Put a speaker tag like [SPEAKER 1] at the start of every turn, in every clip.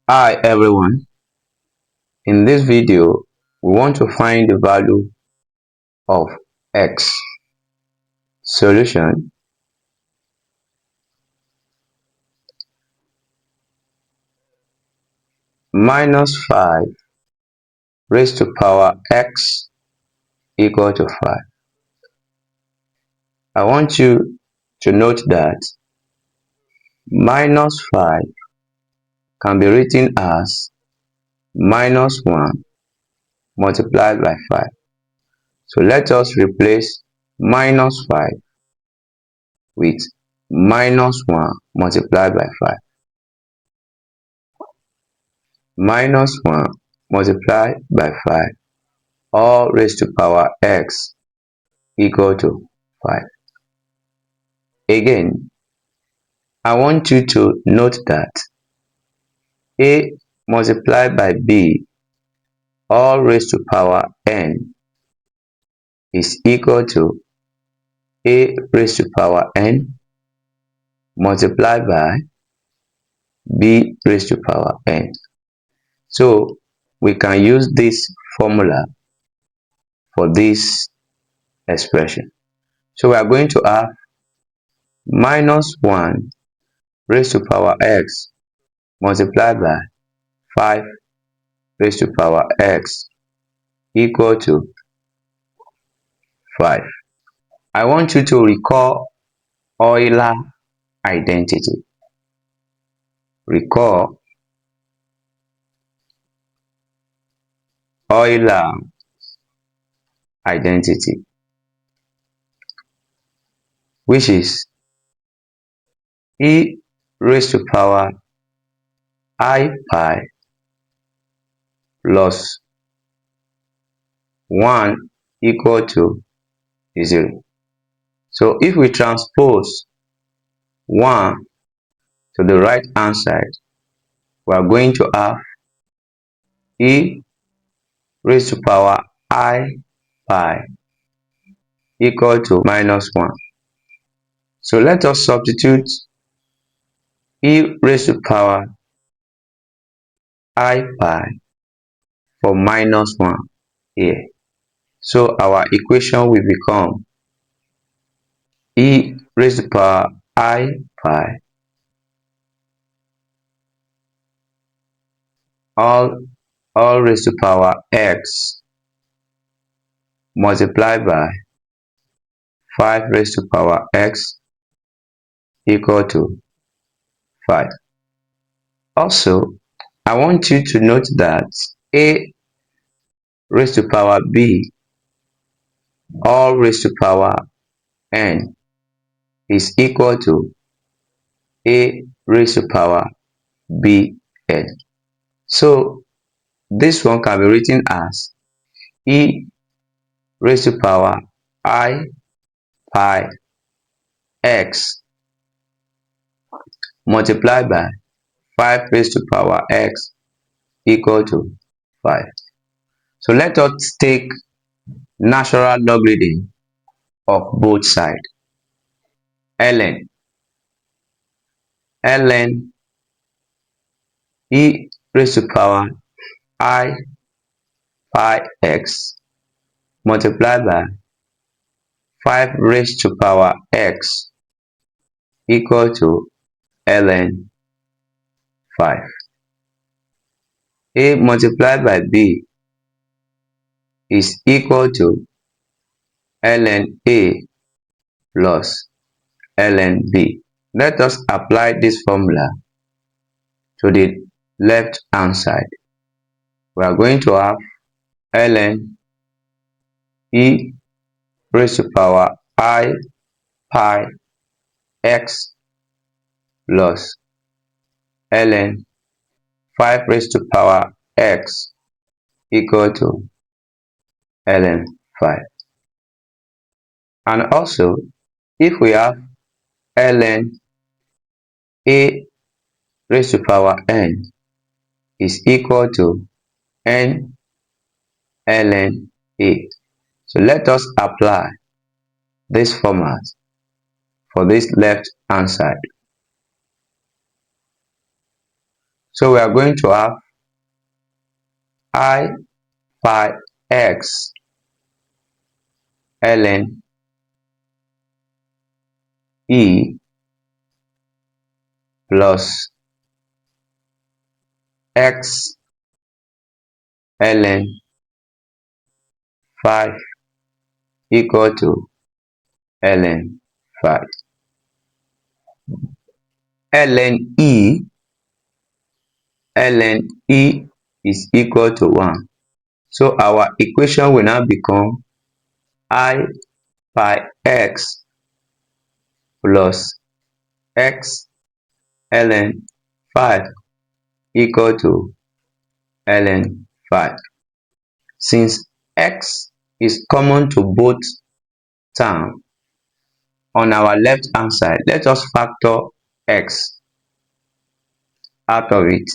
[SPEAKER 1] Hi everyone, in this video we want to find the value of x. Solution: -5 raised to power x equal to 5. I want you to note that -5 can be written as -1 multiplied by 5. So let us replace -5 with -1 multiplied by 5. -1 multiplied by 5 all raised to power x equal to 5. Again, I want you to note that a multiplied by b all raised to power n is equal to a raised to power n multiplied by b raised to power n. So we can use this formula for this expression. So we are going to have -1 raised to power x multiplied by 5 raised to power x equal to 5. I want you to recall Euler identity. Recall Euler identity, which is e raised to power I pi plus 1 equal to 0. So if we transpose 1 to the right hand side, we are going to have e raised to power I pi equal to -1. So let us substitute e raised to power I pi for -1 here. So our equation will become e raised to power I pi all raised to power x multiplied by 5 raised to power x equal to 5. Also, I want you to note that a raised to power b all raised to power n is equal to a raised to power bn. So this one can be written as e raised to power I pi x multiplied by 5 raised to power x equal to 5. So let us take natural logarithm of both sides. ln e raised to power I pi x multiplied by 5 raised to power x equal to ln 5. A multiplied by b is equal to ln a plus ln b. Let us apply this formula to the left hand side. We are going to have ln e raised to power I pi x plus ln 5 raised to power x equal to ln 5. And also, if we have ln a raised to power n is equal to n ln a. So let us apply this format for this left hand side. So we are going to have I pi x ln e plus x ln 5 equal to ln 5. ln e is equal to 1. So our equation will now become I pi x plus x ln 5 equal to ln 5. Since x is common to both terms, on our left hand side, let us factor x out of it.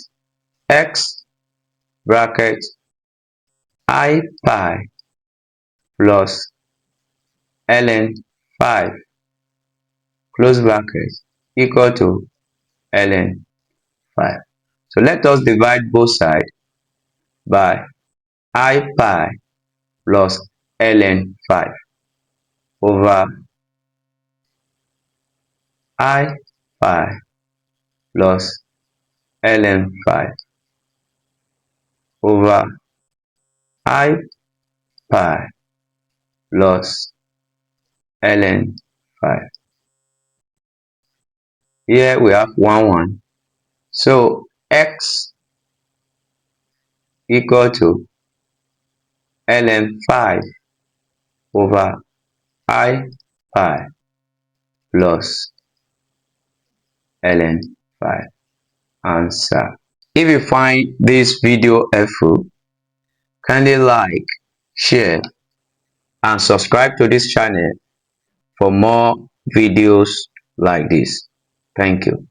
[SPEAKER 1] X bracket I pi plus ln 5 close bracket equal to ln 5. So let us divide both sides by I pi plus ln 5 over I pi plus ln 5 over I pi plus ln 5. Here we have 1. So x equal to ln 5 over I pi plus ln 5. Answer. If you find this video helpful, kindly like, share, and subscribe to this channel for more videos like this. Thank you.